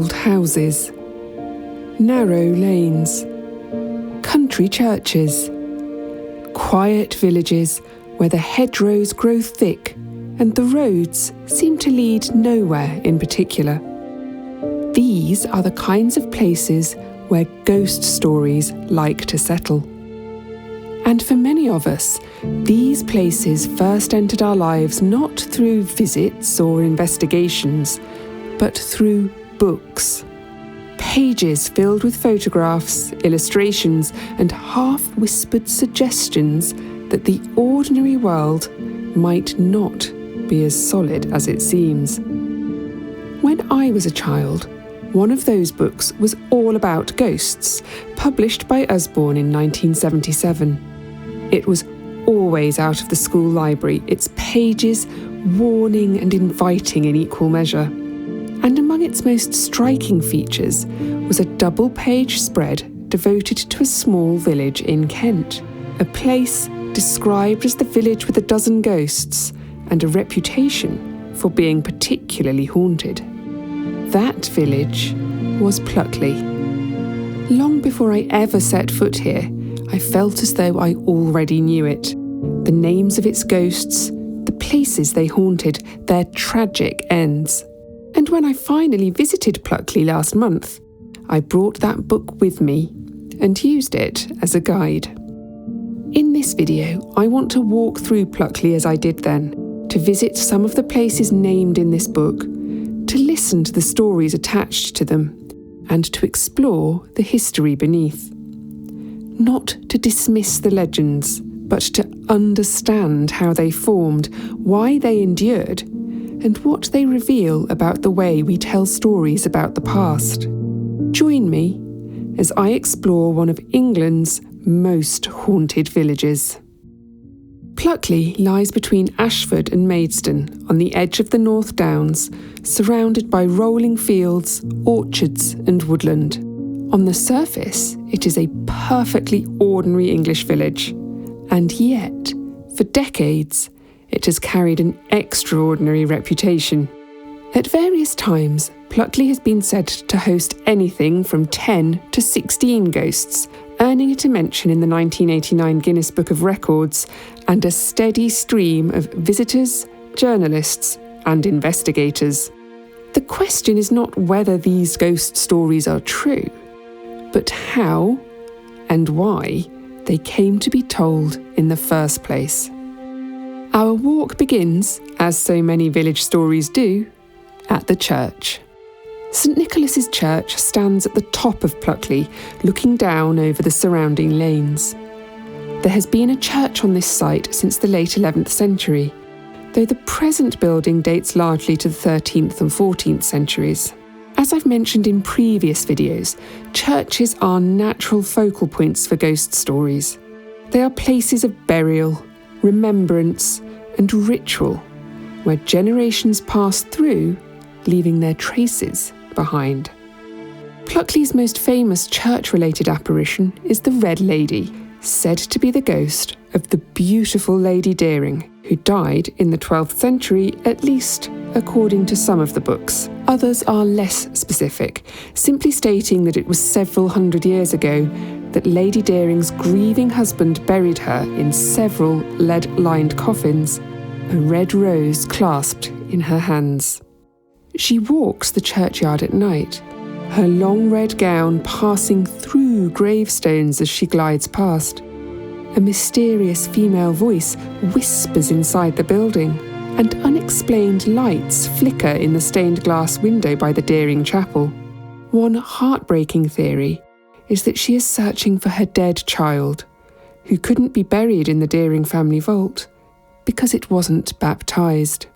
old houses, narrow lanes, country churches, quiet villages where the hedgerows grow thick and the roads seem to lead nowhere in particular. These are the kinds of places where ghost stories like to settle. And for many of us, these places first entered our lives not through visits or investigations, but through books. Pages filled with photographs, illustrations, and half-whispered suggestions that the ordinary world might not be as solid as it seems. When I was a child, one of those books was all about ghosts, published by Usborne in 1977. It was always out of the school library, its pages warning and inviting in equal measure. And among its most striking features was a double-page spread devoted to a small village in Kent, a place described as the village with a dozen ghosts and a reputation for being particularly haunted. That village was Pluckley. Long before I ever set foot here, I felt as though I already knew it. The names of its ghosts, the places they haunted, their tragic ends. And when I finally visited Pluckley last month, I brought that book with me and used it as a guide. In this video, I want to walk through Pluckley as I did then, to visit some of the places named in this book, to listen to the stories attached to them, and to explore the history beneath. Not to dismiss the legends, but to understand how they formed, why they endured, and what they reveal about the way we tell stories about the past. Join me as I explore one of England's most haunted villages. Pluckley lies between Ashford and Maidstone on the edge of the North Downs, surrounded by rolling fields, orchards and woodland. On the surface, it is a perfectly ordinary English village, and yet, for decades, it has carried an extraordinary reputation. At various times, Pluckley has been said to host anything from 10 to 16 ghosts, earning it a mention in the 1989 Guinness Book of Records, and a steady stream of visitors, journalists, and investigators. The question is not whether these ghost stories are true, but how and why they came to be told in the first place. Our walk begins, as so many village stories do, at the church. St Nicholas's Church stands at the top of Pluckley, looking down over the surrounding lanes. There has been a church on this site since the late 11th century, though the present building dates largely to the 13th and 14th centuries. As I've mentioned in previous videos, churches are natural focal points for ghost stories. They are places of burial, remembrance, and ritual, where generations pass through, leaving their traces behind. Pluckley's most famous church-related apparition is the Red Lady, said to be the ghost of the beautiful Lady Deering, who died in the 12th century, at least according to some of the books. Others are less specific, simply stating that it was several hundred years ago that Lady Deering's grieving husband buried her in several lead-lined coffins, a red rose clasped in her hands. She walks the churchyard at night, her long red gown passing through gravestones as she glides past. A mysterious female voice whispers inside the building, and unexplained lights flicker in the stained glass window by the Deering Chapel. One heartbreaking theory is that she is searching for her dead child, who couldn't be buried in the Deering family vault because it wasn't baptised.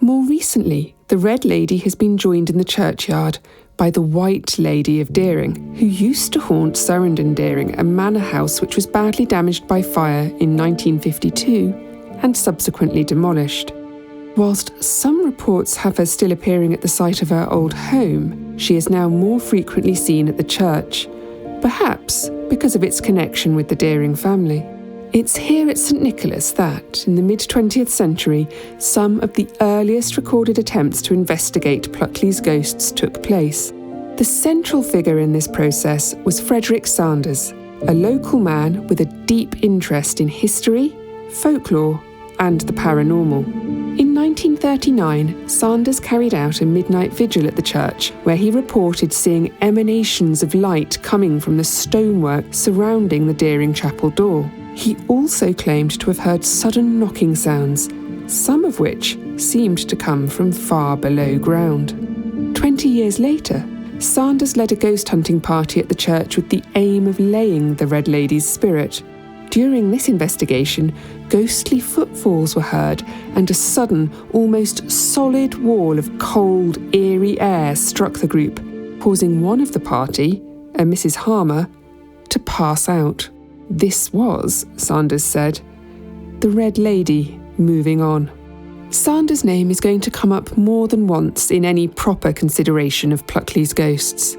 More recently, the Red Lady has been joined in the churchyard by the White Lady of Deering, who used to haunt Surrendon Deering, a manor house which was badly damaged by fire in 1952 and subsequently demolished. Whilst some reports have her still appearing at the site of her old home, she is now more frequently seen at the church, perhaps because of its connection with the Deering family. It's here at St Nicholas that, in the mid-20th century, some of the earliest recorded attempts to investigate Pluckley's ghosts took place. The central figure in this process was Frederick Sanders, a local man with a deep interest in history, folklore, and the paranormal. In 1939, Sanders carried out a midnight vigil at the church, where he reported seeing emanations of light coming from the stonework surrounding the Deering Chapel door. He also claimed to have heard sudden knocking sounds, some of which seemed to come from far below ground. 20 years later, Sanders led a ghost hunting party at the church with the aim of laying the Red Lady's spirit. During this investigation, ghostly footfalls were heard and a sudden, almost solid wall of cold, eerie air struck the group, causing one of the party, a Mrs. Harmer, to pass out. This was, Sanders said, the Red Lady moving on. Sanders' name is going to come up more than once in any proper consideration of Pluckley's ghosts.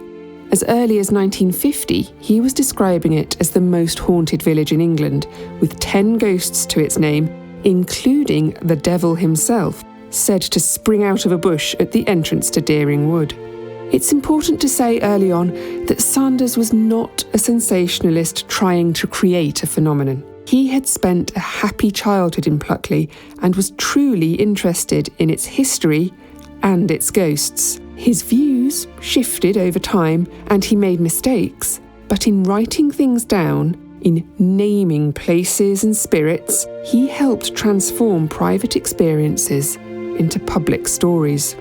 As early as 1950, he was describing it as the most haunted village in England, with 10 ghosts to its name, including the devil himself, said to spring out of a bush at the entrance to Deering Wood. It's important to say early on that Sanders was not a sensationalist trying to create a phenomenon. He had spent a happy childhood in Pluckley and was truly interested in its history and its ghosts. His views shifted over time and he made mistakes, but in writing things down, in naming places and spirits, he helped transform private experiences into public stories.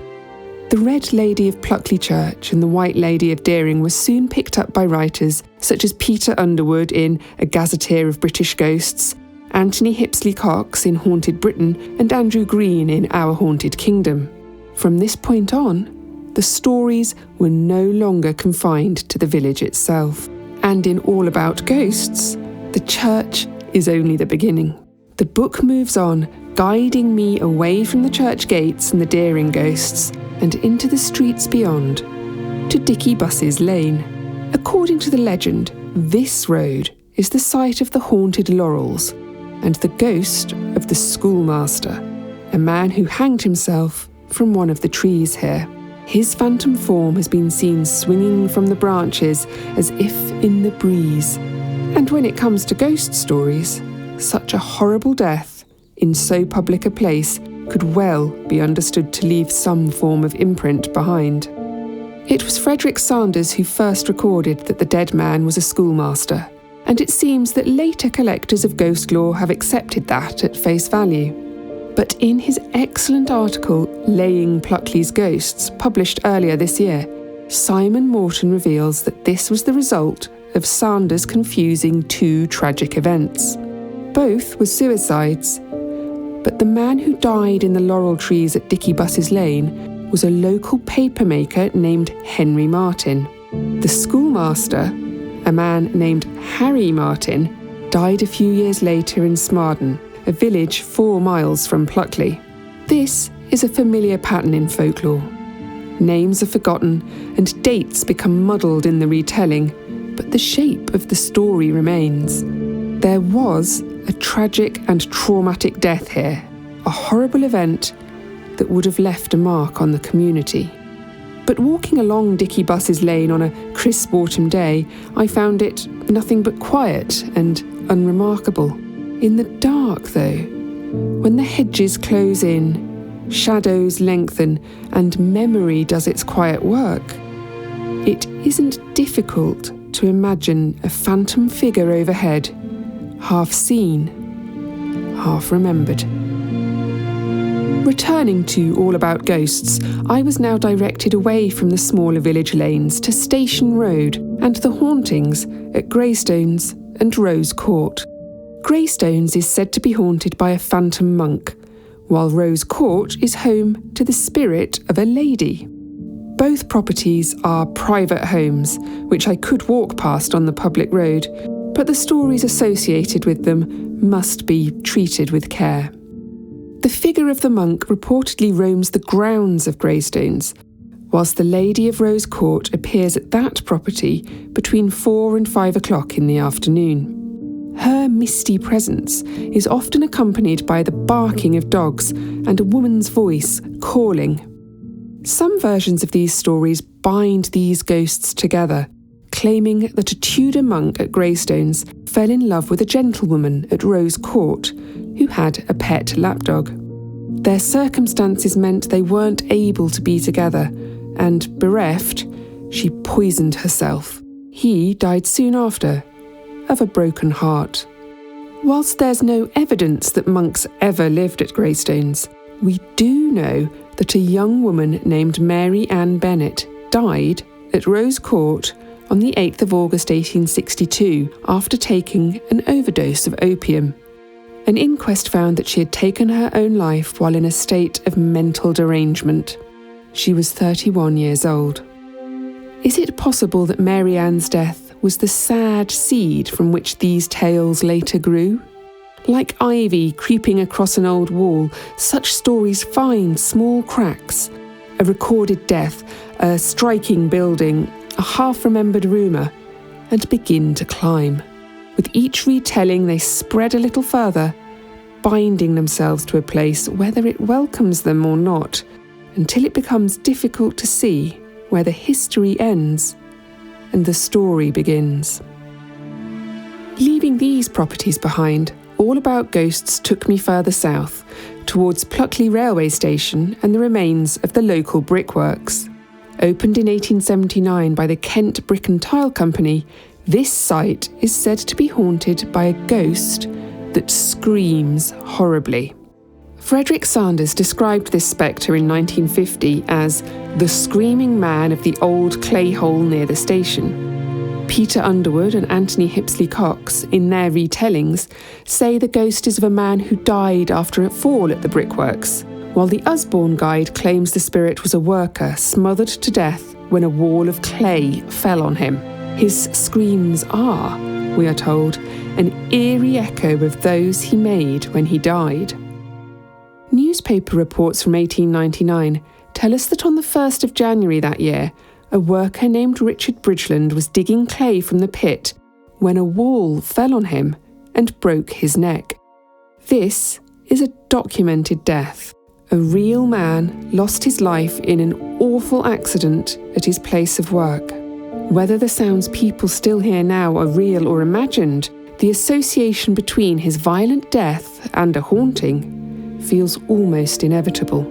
The Red Lady of Pluckley Church and the White Lady of Deering were soon picked up by writers such as Peter Underwood in A Gazetteer of British Ghosts, Anthony Hipsley Cox in Haunted Britain, and Andrew Green in Our Haunted Kingdom. From this point on, the stories were no longer confined to the village itself. And in All About Ghosts, the church is only the beginning. The book moves on, guiding me away from the church gates and the Deering ghosts and into the streets beyond, to Dicky Buss's Lane. According to the legend, this road is the site of the haunted Laurels and the ghost of the Schoolmaster, a man who hanged himself from one of the trees here. His phantom form has been seen swinging from the branches as if in the breeze. And when it comes to ghost stories, such a horrible death in so public a place could well be understood to leave some form of imprint behind. It was Frederick Sanders who first recorded that the dead man was a schoolmaster, and it seems that later collectors of ghost lore have accepted that at face value. But in his excellent article, Laying Pluckley's Ghosts, published earlier this year, Simon Morton reveals that this was the result of Sanders confusing two tragic events. Both were suicides, but the man who died in the laurel trees at Dicky Buss's Lane was a local papermaker named Henry Martin. The schoolmaster, a man named Harry Martin, died a few years later in Smarden, a village 4 miles from Pluckley. This is a familiar pattern in folklore. Names are forgotten and dates become muddled in the retelling, but the shape of the story remains. There was a tragic and traumatic death here, a horrible event that would have left a mark on the community. But walking along Dicky Buss's Lane on a crisp autumn day, I found it nothing but quiet and unremarkable. In the dark, though, when the hedges close in, shadows lengthen, and memory does its quiet work, it isn't difficult to imagine a phantom figure overhead, half seen, half remembered. Returning to All About Ghosts, I was now directed away from the smaller village lanes to Station Road and the hauntings at Greystones and Rose Court. Greystones is said to be haunted by a phantom monk, while Rose Court is home to the spirit of a lady. Both properties are private homes, which I could walk past on the public road, but the stories associated with them must be treated with care. The figure of the monk reportedly roams the grounds of Greystones, whilst the Lady of Rose Court appears at that property between 4 and 5 o'clock in the afternoon. Her misty presence is often accompanied by the barking of dogs and a woman's voice calling. Some versions of these stories bind these ghosts together, claiming that a Tudor monk at Greystones fell in love with a gentlewoman at Rose Court who had a pet lapdog. Their circumstances meant they weren't able to be together, and bereft, she poisoned herself. He died soon after, of a broken heart. Whilst there's no evidence that monks ever lived at Greystones, we do know that a young woman named Mary Ann Bennett died at Rose Court on the 8th of August 1862 after taking an overdose of opium. An inquest found that she had taken her own life while in a state of mental derangement. She was 31 years old. Is it possible that Mary Ann's death was the sad seed from which these tales later grew? Like ivy creeping across an old wall, such stories find small cracks, a recorded death, a striking building, a half-remembered rumour, and begin to climb. With each retelling, they spread a little further, binding themselves to a place whether it welcomes them or not, until it becomes difficult to see where the history ends and the story begins. Leaving these properties behind, All About Ghosts took me further south, towards Pluckley railway station and the remains of the local Brickworks. Opened in 1879 by the Kent Brick and Tile Company, this site is said to be haunted by a ghost that screams horribly. Frederick Sanders described this spectre in 1950 as the screaming man of the old clay hole near the station. Peter Underwood and Anthony Hipsley Cox, in their retellings, say the ghost is of a man who died after a fall at the Brickworks, while the Usborne guide claims the spirit was a worker smothered to death when a wall of clay fell on him. His screams are, we are told, an eerie echo of those he made when he died. Newspaper reports from 1899 tell us that on the 1st of January that year, a worker named Richard Bridgeland was digging clay from the pit when a wall fell on him and broke his neck. This is a documented death. A real man lost his life in an awful accident at his place of work. Whether the sounds people still hear now are real or imagined, the association between his violent death and a haunting feels almost inevitable.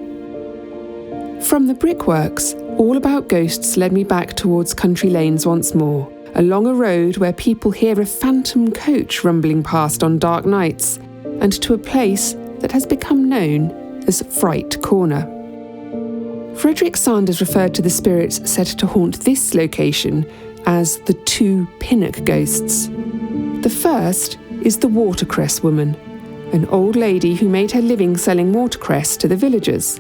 From the Brickworks, All About Ghosts led me back towards country lanes once more, along a road where people hear a phantom coach rumbling past on dark nights, and to a place that has become known as Fright Corner. Frederick Sanders referred to the spirits said to haunt this location as the two pinnock ghosts. The first is the Watercress woman, an old lady who made her living selling watercress to the villagers.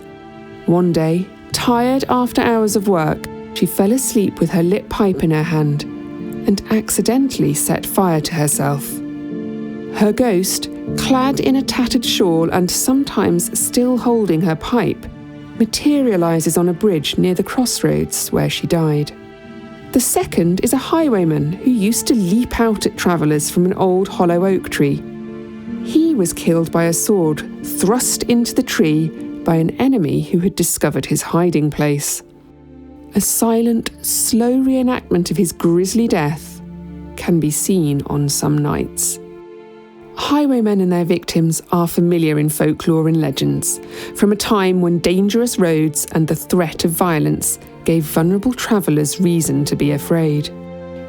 One day, tired after hours of work, she fell asleep with her lit pipe in her hand and accidentally set fire to herself. Her ghost, clad in a tattered shawl and sometimes still holding her pipe, materialises on a bridge near the crossroads where she died. The second is a highwayman who used to leap out at travellers from an old hollow oak tree. He was killed by a sword thrust into the tree by an enemy who had discovered his hiding place. A silent, slow reenactment of his grisly death can be seen on some nights. Highwaymen and their victims are familiar in folklore and legends, from a time when dangerous roads and the threat of violence gave vulnerable travellers reason to be afraid.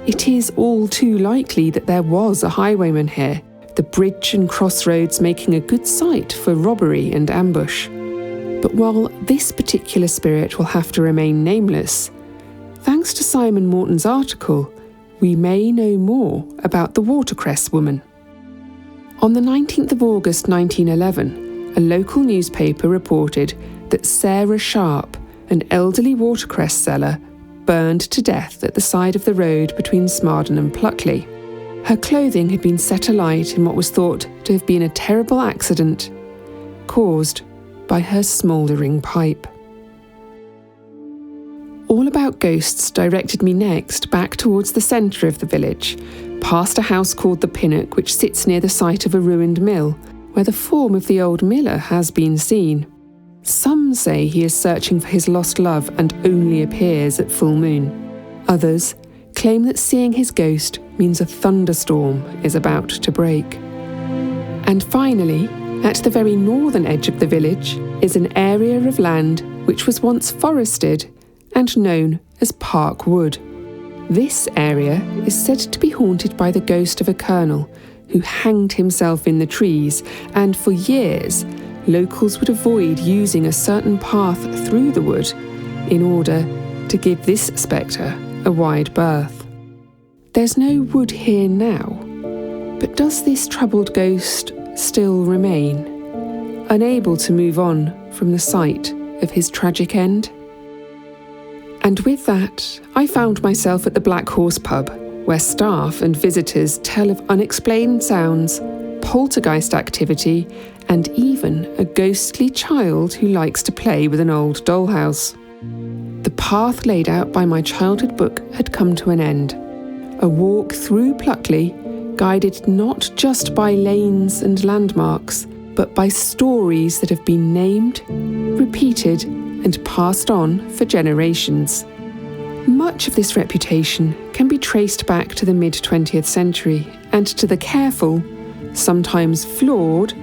It is all too likely that there was a highwayman here, the bridge and crossroads making a good site for robbery and ambush. But while this particular spirit will have to remain nameless, thanks to Simon Morton's article, we may know more about the Watercress woman. On the 19th of August 1911, a local newspaper reported that Sarah Sharp, an elderly watercress seller, burned to death at the side of the road between Smarden and Pluckley. Her clothing had been set alight in what was thought to have been a terrible accident caused by her smouldering pipe. All About Ghosts directed me next back towards the centre of the village, past a house called the Pinnock, which sits near the site of a ruined mill, where the form of the old miller has been seen. Some say he is searching for his lost love and only appears at full moon. Others claim that seeing his ghost means a thunderstorm is about to break. And finally, at the very northern edge of the village is an area of land which was once forested and known as Park Wood. This area is said to be haunted by the ghost of a colonel who hanged himself in the trees, and for years locals would avoid using a certain path through the wood in order to give this spectre a wide berth. There's no wood here now, but does this troubled ghost still remain, unable to move on from the site of his tragic end? And with that, I found myself at the Black Horse pub, where staff and visitors tell of unexplained sounds, poltergeist activity, and even a ghostly child who likes to play with an old dollhouse. The path laid out by my childhood book had come to an end. A walk through Pluckley, guided not just by lanes and landmarks, but by stories that have been named, repeated, and passed on for generations. Much of this reputation can be traced back to the mid-20th century and to the careful, sometimes flawed,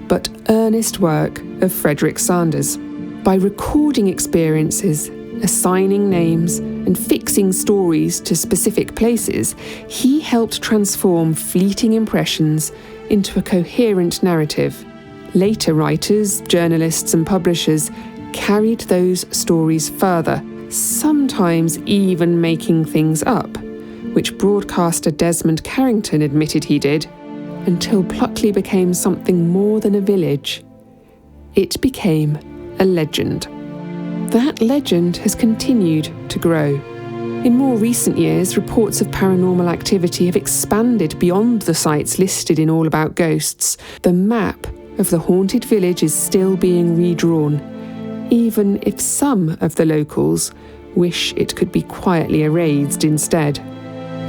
but earnest work of Frederick. By recording experiences, assigning names, and fixing stories to specific places, he helped transform fleeting impressions into a coherent narrative. Later writers, journalists, and publishers carried those stories further, sometimes even making things up, which broadcaster Desmond Carrington admitted he did, until Pluckley became something more than a village. It became a legend. That legend has continued to grow. In more recent years, reports of paranormal activity have expanded beyond the sites listed in All About Ghosts. The map of the haunted village is still being redrawn, even if some of the locals wish it could be quietly erased instead.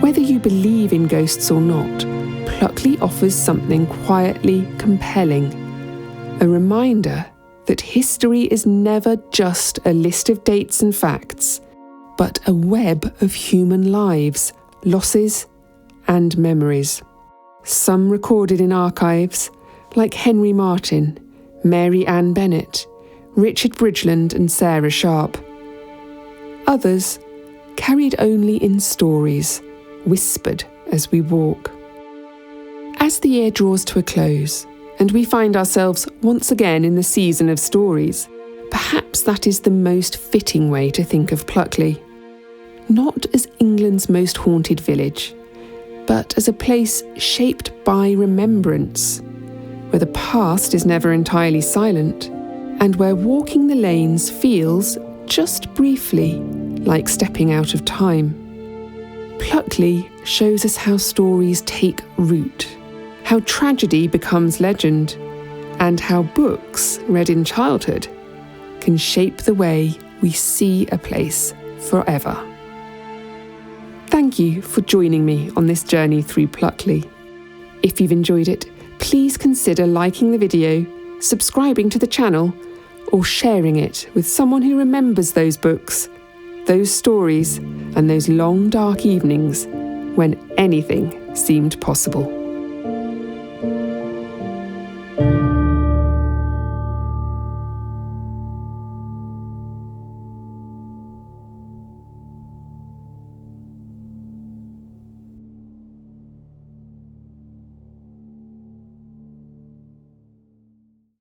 Whether you believe in ghosts or not, Pluckley offers something quietly compelling, a reminder that history is never just a list of dates and facts, but a web of human lives, losses, and memories. Some recorded in archives, like Henry Martin, Mary Ann Bennett, Richard Bridgeland, and Sarah Sharp. Others carried only in stories, whispered as we walk. As the year draws to a close, and we find ourselves once again in the season of stories, perhaps that is the most fitting way to think of Pluckley. Not as England's most haunted village, but as a place shaped by remembrance, where the past is never entirely silent, and where walking the lanes feels, just briefly, like stepping out of time. Pluckley shows us how stories take root, how tragedy becomes legend, and how books read in childhood can shape the way we see a place forever. Thank you for joining me on this journey through Pluckley. If you've enjoyed it, please consider liking the video, subscribing to the channel, or sharing it with someone who remembers those books, those stories, and those long dark evenings when anything seemed possible.